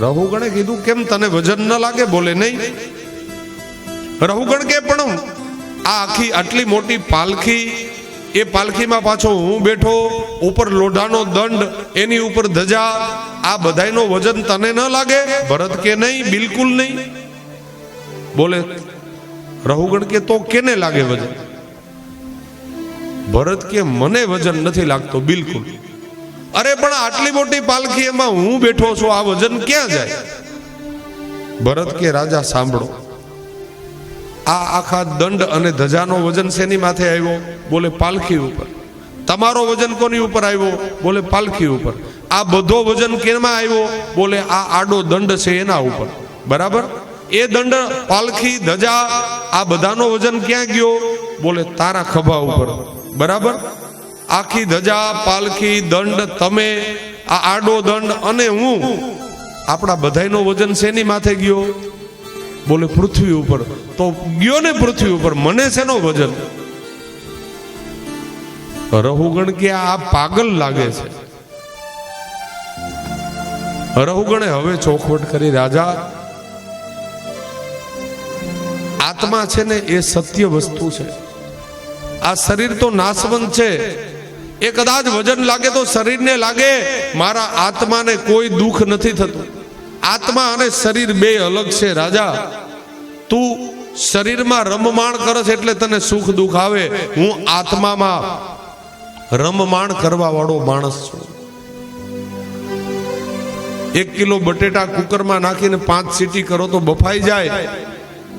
રહુગણે કીધું, કેમ તને વજન ન લાગે? બોલે નહીં. રહુગણ કે પણ આ આખી આટલી મોટી પાલખી, એ પાલખીમાં પાછો હું બેઠો, ઉપર લોઢાનો દંડ, એની ઉપર ધજા, આ બધાયનો વજન તને ન લાગે? ભરત કે નહીં, બિલકુલ નહીં. બોલે રહુગણ કે તો કેને લાગે વજન? ભરત કે મને વજન નથી લાગતો બિલકુલ. અરે પણ આટલી મોટી પાલખી, એમાં હું બેઠો છું, આ વજન ક્યાં જાય? ભરત કે રાજા સાંભળો, આ આખા દંડ અને ધજાનો વજન શેની માથે આવ્યો? બોલે પાલખી ઉપર. તમારો વજન કોની ઉપર આવ્યો? બોલે પાલખી ઉપર. આ બધો વજન કેમાં આવ્યો? બોલે આ આડો દંડ છે એના ઉપર. બરાબર? એ દંડ, પાલખી, ધજા, આ બધાનો વજન ક્યાં ગયો? બોલે તારા ખભા ઉપર. બરાબર? આખી ધજા, પાલખી, દંડ, તમે, આ આડો દંડ અને હું, આપણા બધાયનો વજન શેની માથે ગયો? બોલે પૃથ્વી ઉપર. તો ગયો ને પૃથ્વી ઉપર, મને શેનો વજન? રહુગણ કે આ પાગલ લાગે છે. રહુગણે હવે ચોખવટ કરી, રાજા આત્મા છે ને એ સત્ય વસ્તુ છે. આ શરીર તો નાશવંત છે. એ કદાચ વજન લાગે તો શરીરને લાગે, મારા આત્માને કોઈ દુઃખ નથી થતું. આત્મા અને શરીર બે અલગ છે. રાજા તું શરીરમાં રમમાણ કરસ એટલે તને સુખ દુઃખ આવે. હું આત્મામાં રમમાણ કરવા વાળો માણસ છું. 1 કિલો બટેટા કુકરમાં નાખીને 5 સીટી કરો તો બફાઈ જાય,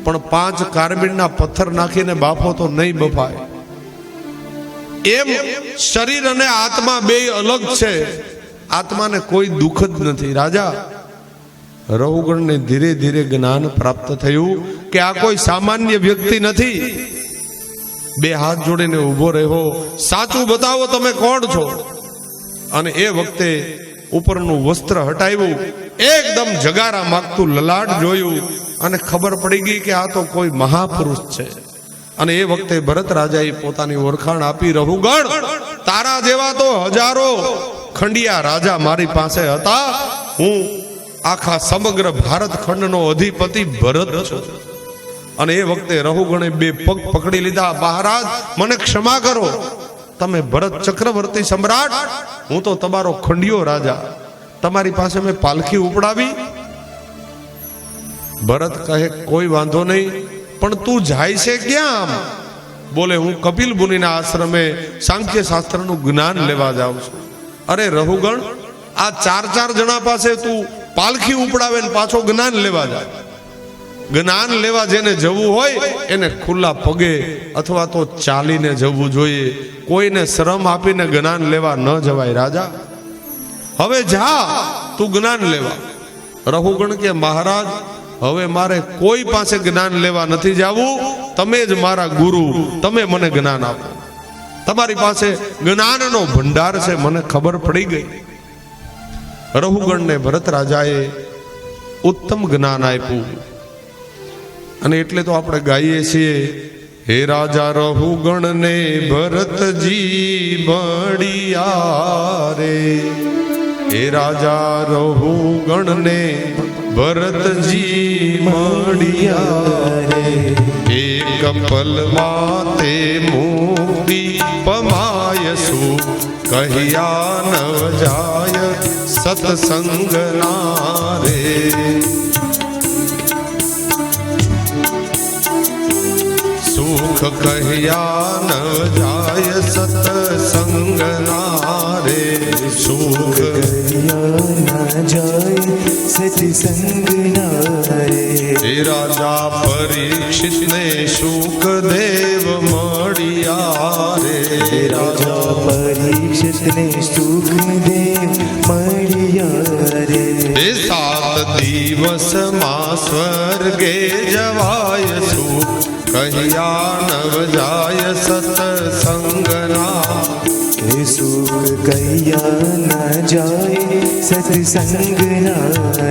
પણ 5 કાર્બિડના પથ્થર નાખીને બાફો તો નહીં બફાય. એમ શરીર અને આત્મા બે અલગ છે. આત્માને કોઈ દુઃખ જ નથી. રાજા રહુગણને ધીરે ધીરે જ્ઞાન પ્રાપ્ત થયું કે આ કોઈ સામાન્ય વ્યક્તિ નથી. બે હાથ જોડીને ઊભો રહ્યો, સાચું બતાવો તમે કોણ છો? અને એ વખતે ઉપરનું વસ્ત્ર હટાવ્યું, એકદમ જગારા માગતું લલાટ જોયું અને ખબર પડી ગઈ કે આ તો કોઈ મહાપુરુષ છે. અને એ વખતે ભરત રાજાએ પોતાની ઓળખાણ આપી, રહુગણ તારા જેવા તો હજારો ખંડિયા રાજા મારી પાસે હતા. હું આખા સમગ્ર ભારત ખંડનો અધિપતિ ભરત છું. અને એ વખતે રહુગણે 2 પગ પકડી લીધા. મહારાજ મને ક્ષમા કરો, તમે ભરત ચક્રવર્તી સમ્રાટ, હું તો તમારો ખંડિયો રાજા, તમારી પાસે મેં પાલખી ઉપડાવી. ભરત કહે કોઈ વાંધો નહીં, પણ તું જાય છે ક્યાં? બોલે હું કપિલ મુનિના આશ્રમે સાંખ્ય શાસ્ત્રનું જ્ઞાન લેવા જાઉં છું. અરે રહુગણ, આ 4 જણા પાસે તું પાલખી ઉપડાવે ને પાછો જ્ઞાન લેવા જાય. જ્ઞાન લેવા જેને જવું હોય એને ખુલ્લા પગે અથવા તો ચાલીને જવું જોઈએ. કોઈને શ્રમ આપીને જ્ઞાન લેવા ન જવાય. રાજા હવે જા તું જ્ઞાન લેવા. રહુગણ કે મહારાજ હવે મારે કોઈ પાસે જ્ઞાન લેવા નથી જવું, તમે જ મારા ગુરુ, તમે મને જ્ઞાન આપો. તમારી પાસે જ્ઞાનનો ભંડાર છે, મને ખબર પડી ગઈ. રહુગણને ભરત રાજાએ ઉત્તમ જ્ઞાન આપ્યું અને એટલે તો આપણે ગાઈએ છીએ, હે રાજા રહુગણને ભરતજી મળ્યા રે, હે રાજા રહુગણને ભરતજી મળ્યા રે, એક પલમાં તે મુક્તિ પમાય શું કહ્યા નવ જાય સત્સંગના રે. સુખ કહ્યા ન જાય સત્સંગના રે, સુખ કહ્યા ન જાય સત્સંગના રે. હે રાજા પરીક્ષિતને સુખદેવ મળ્યા રે, રાજા પરીક્ષિતને સુખદેવ મળ્યા રે. હે 7 દિવસમાં સ્વર્ગે જવાય સુખ કહ્યા નવ જાય સત્સંગના. સુખ કહ્યા ન જાય સત્સંગના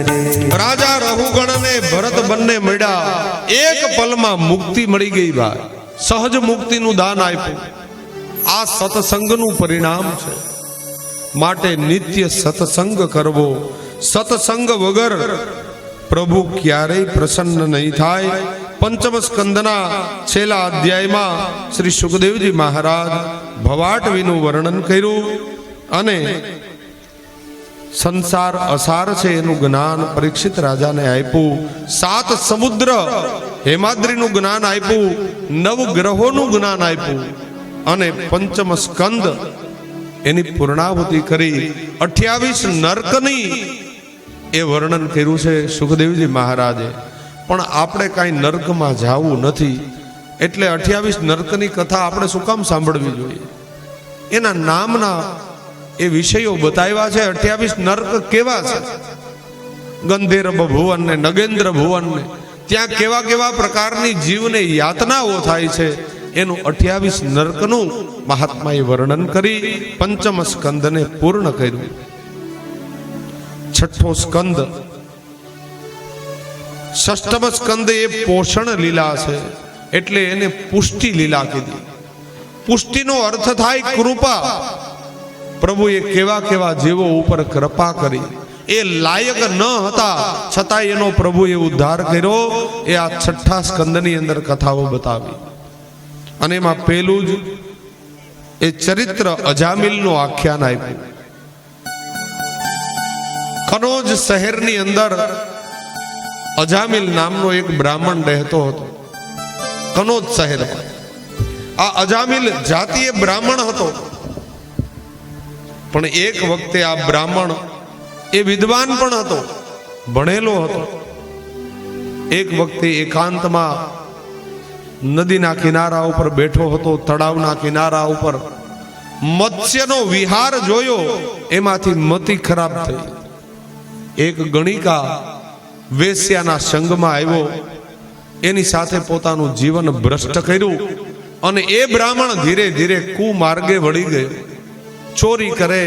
રે. રાજા રહુગણને ભરત બંને મળ્યા, એક પલમાં મુક્તિ મળી ગઈ. ભાઈ સહજ મુક્તિનું દાન આપ્યું. આ સત્સંગનું પરિણામ છે. માટે નિત્ય સત્સંગ કરવો. સત્સંગ વગર પ્રભુ ક્યારેય પ્રસન્ન નહીં થાય. પંચમ સ્કંદના છેલ્લા અધ્યાયમાં શ્રી સુખદેવજી મહારાજ ભવાટવીનું વર્ણન કર્યું અને સંસાર અસાર છે એનું જ્ઞાન પરીક્ષિત રાજાને આપ્યું. 7 સમુદ્ર હેમાદ્રીનું જ્ઞાન આપ્યું, 9 ગ્રહોનું જ્ઞાન આપ્યું અને પંચમ સ્કંદ એની પૂર્ણાહુતિ કરી 28 નર્કની એ વર્ણન કર્યું છે સુખદેવજી મહારાજે. પણ આપણે કાંઈ નર્કમાં જવું નથી, એટલે 28 નર્કની કથા આપણે શું કામ સાંભળવી જોઈએ? એના નામના એ વિષયો બતાવ્યા છે. 28 નર્ક કેવા છે? ગંધર્વ ભુવન ને નગેન્દ્ર ભુવન ને ત્યાં કેવા કેવા પ્રકારની જીવને યાતનાઓ થાય છે, એનું 28 નર્કનું મહાત્માએ વર્ણન કરી પંચમ સ્કંદને પૂર્ણ કર્યું. છઠ્ઠો સ્કંદ, ષષ્ઠમ સ્કંદ એ પોષણ લીલા છે, એટલે એને પુષ્ટિ લીલા કીધી. પુષ્ટિનો અર્થ થાય કૃપા. પ્રભુએ કેવા કેવા જીવો ઉપર કૃપા કરી. એ લાયક ન હતા છતાં એનો પ્રભુએ ઉદ્ધાર કર્યો. એ આ છઠ્ઠા સ્કંદની અંદર કથાઓ બતાવી. અને એમાં પેલું જ એ ચરિત્ર અજામિલનું આખ્યાન આપ્યું. કનોજ શહેરની અંદર અજામિલ નામનો એક બ્રાહ્મણ રહેતો હતો. કનોજ શહેરમાં આ અજામિલ જાતીય બ્રાહ્મણ હતો. પણ એક વખતે આ બ્રાહ્મણ એ વિદ્વાન પણ હતો, ભણેલો હતો. એક વખતે એકાંતમાં નદીના કિનારા ઉપર બેઠો હતો, તળાવના કિનારા ઉપર મત્સ્યનો વિહાર જોયો. એમાંથી મતિ ખરાબ થઈ. એક ગણિકા વેશ્યાના સંગમાં આવ્યો, એની સાથે પોતાનું જીવન ભ્રષ્ટ કર્યું અને એ બ્રાહ્મણ ધીરે ધીરે કુમાર્ગે વળી ગયો. ચોરી કરે,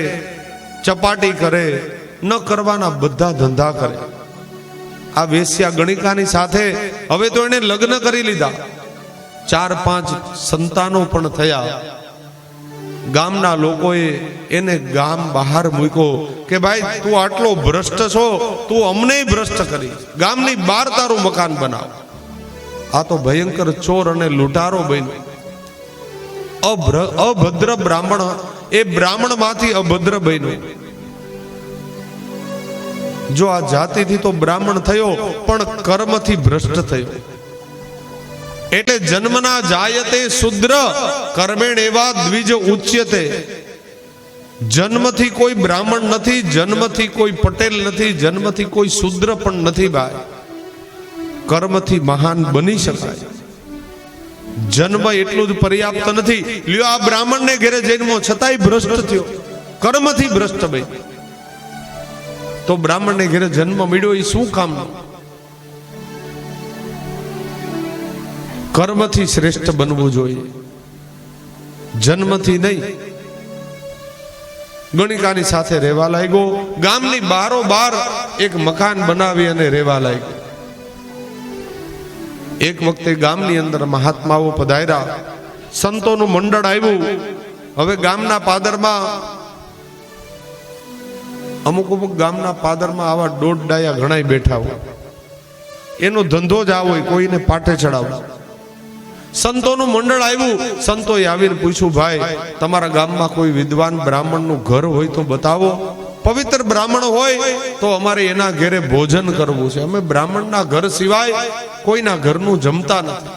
ચપાટી કરે, ન કરવાના બધા ધંધા કરે. આ વેશ્યા ગણિકાની સાથે હવે તો એને લગ્ન કરી લીધા. 4-5 સંતાનો પણ થયા. ગામના લોકોએ એને ગામ બહાર મૂક્યો કે ભાઈ તું આટલો ભ્રષ્ટ છો, તું અમને ભ્રષ્ટ કરી, ગામની બહાર તારું મકાન બનાવ. આ તો ભયંકર ચોર અને લૂંટારો બન્યો. અભદ્ર બ્રાહ્મણ એ બ્રાહ્મણમાંથી અભદ્ર બન્યો. જો આ જાતિથી તો બ્રાહ્મણ થયો પણ કર્મથી ભ્રષ્ટ થયો. એટલે જન્મના જાયતે શુદ્ર કર્મેણ એવા દ્વિજ ઉચ્યતે. જન્મથી કોઈ બ્રાહ્મણ નથી, જન્મથી કોઈ પટેલ નથી, જન્મથી કોઈ શુદ્ર પણ નથી. ભાઈ કર્મથી મહાન બની શકાય. જન્મ એટલું જ પર્યાપ્ત નથી. લ્યો આ બ્રાહ્મણને ઘેરે જન્મો છતાંય ભ્રષ્ટ થયો, કર્મથી ભ્રષ્ટ બન્યો. તો બ્રાહ્મણને ઘેરે જન્મ મળ્યો એ શું કામનો? કર્મથી શ્રેષ્ઠ બનવું જોઈએ, જન્મથી નહીં. ગણિકાની સાથે રહેવા લાગ્યો, ગામની બારોબાર એક મકાન બનાવી અને રહેવા લાગ્યો. એક વખતે ગામની અંદર મહાત્માઓ પધાર્યા, સંતોનું મંડળ આવ્યું. હવે ગામના પાદરમાં અમુક ગામના પાદરમાં આવા દોઢ ડાયા ઘણાય બેઠા હોય, એનો ધંધો જ આવો હોય, કોઈને પાટે ચડાવો. સંતોનું મંડળ આવ્યું, સંતોએ આવીને પૂછ્યું, ભાઈ તમારા ગામમાં કોઈ વિદ્વાન બ્રાહ્મણનું ઘર હોય તો બતાવો. પવિત્ર બ્રાહ્મણ હોય તો અમારે એના ઘરે ભોજન કરવું છે, અમે બ્રાહ્મણના ઘર સિવાય કોઈના ઘરનું જમતા નથી.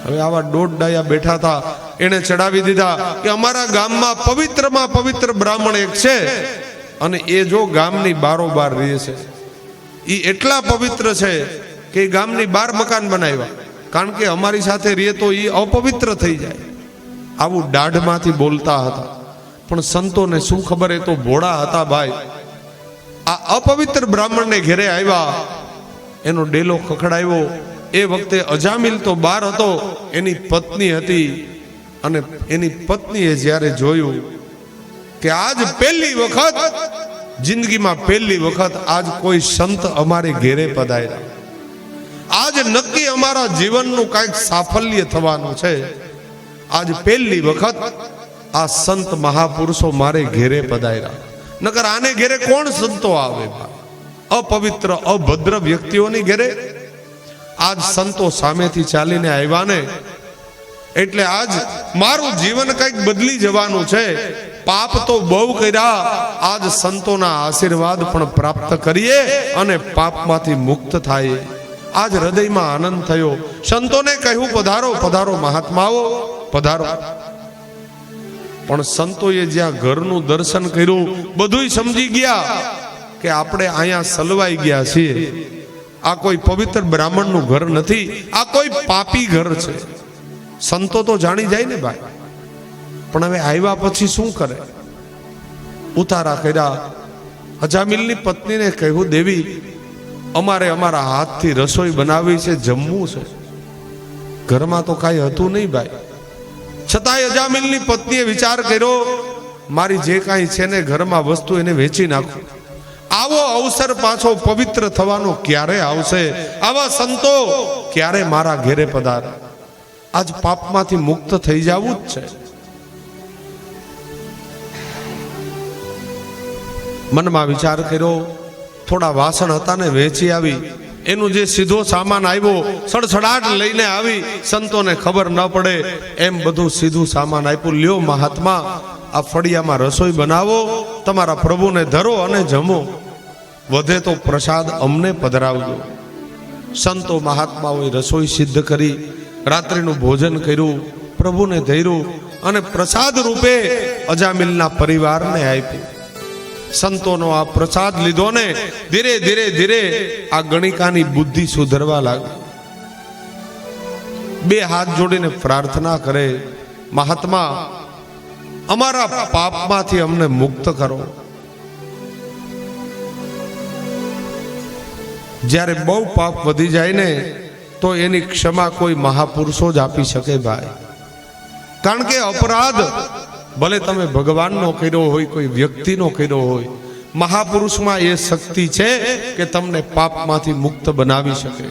હવે આવા દોઢ ડાયા બેઠા હતા, એને ચડાવી દીધા કે અમારા ગામમાં પવિત્રમાં પવિત્ર બ્રાહ્મણ એક છે, અને એ જો ગામની બારોબાર રહે છે, એ એટલા પવિત્ર છે કે ગામની બાર મકાન બનાવ્યા, કારણ કે અમારી સાથે રહે તો એ અપવિત્ર થઈ જાય. આવું દાઢમાંથી બોલતા હતા. પણ સંતોને શું ખબર, એ તો ભોળા હતા ભાઈ. આ અપવિત્ર બ્રાહ્મણને ઘેરે આવ્યા, એનો ડેલો ખખડાવ્યો. એ વખતે અજામિલ તો બહાર હતો, એની પત્ની હતી, અને એની પત્નીએ જ્યારે જોયું કે આજ પહેલી વખત જિંદગીમાં પહેલી વખત આજ કોઈ સંત અમારે ઘેરે પધાર્યા, આજ નક્કી અમારા જીવનનું કાંઈક સાફલ્ય થવાનું છે, આજ પહેલી વખત આ સંત મહાપુરુષો મારે ઘેરે પધાર્યા. નકર આને ઘેરે કોણ સંતો આવે? અપવિત્ર અભદ્ર વ્યક્તિઓની ઘેરે. આજ સંતો સામેથી ચાલીને આવ્યા ને, એટલે આજ મારું જીવન કંઈક બદલી જવાનું છે. પાપ તો બહુ કર્યા, આજ સંતોના આશીર્વાદ પણ પ્રાપ્ત કરીએ અને પાપમાંથી મુક્ત થાય. આજ હૃદયમાં આનંદ થયો. સંતોને કહ્યું, પધારો પધારો મહાત્માઓ, પધારો. પણ સંતોએ જ્યાં ઘરનું દર્શન કર્યું, બધુંય સમજી ગયા કે આપણે અહીંયા સલવાઈ ગયા છીએ. આ કોઈ પવિત્ર બ્રાહ્મણનું ઘર નથી, આ કોઈ પાપી ઘર છે. સંતો તો જાણી જાય ને ભાઈ. પણ હવે આવ્યા પછી શું કરે? ઉતારા કર્યા. અજામિલની પત્નીને કહ્યું, દેવી અમારે અમારા હાથથી રસોઈ બનાવી છે, જમવું છે. ઘરમાં તો કાંઈ હતું નહીં ભાઈ. છતાંય અજામિલની પત્નીએ વિચાર કર્યો, મારી જે કાંઈ છે ને ઘરમાં વસ્તુ એને વેચી નાખું. આવો અવસર પાછો પવિત્ર થવાનો ક્યારે આવશે? આવા સંતો ક્યારે મારા ઘેરે પધારે? આજ પાપમાંથી મુક્ત થઈ જવું જ છે. મનમાં વિચાર કર્યો, થોડા વાસણ હતા ને વેચી આવી. એનું જે સીધો સામાન આવ્યો, સડસડાટ લઈને આવી, સંતોને ખબર ન પડે એમ બધું સીધું સામાન આપ્યું. લ્યો મહાત્મા, આ ફળિયામાં રસોઈ બનાવો, તમારા પ્રભુને ધરો અને જમો, વધે તો પ્રસાદ અમને પધરાવજો. સંતો મહાત્માઓએ રસોઈ સિદ્ધ કરી, રાત્રિનું ભોજન કર્યું, પ્રભુને ધર્યું અને પ્રસાદ રૂપે અજામિલના પરિવારને આપ્યું. સંતોનો આ પ્રસાદ લીધો ને ધીરે ધીરે ધીરે આ ગણિકાની બુદ્ધિ સુધરવા લાગી. બે હાથ જોડીને પ્રાર્થના કરે, મહાત્મા અમારા પાપમાંથી અમને મુક્ત કરો. જ્યારે બહુ પાપ વધી જાય ને તો એની ક્ષમા કોઈ મહાપુરુષો જ આપી શકે ભાઈ. કારણ કે અપરાધ ભલે તમે ભગવાનનો કર્યો હોય, કોઈ વ્યક્તિનો કર્યો હોય, મહાપુરુષમાં એ શક્તિ છે કે તમને પાપમાંથી મુક્ત બનાવી શકે.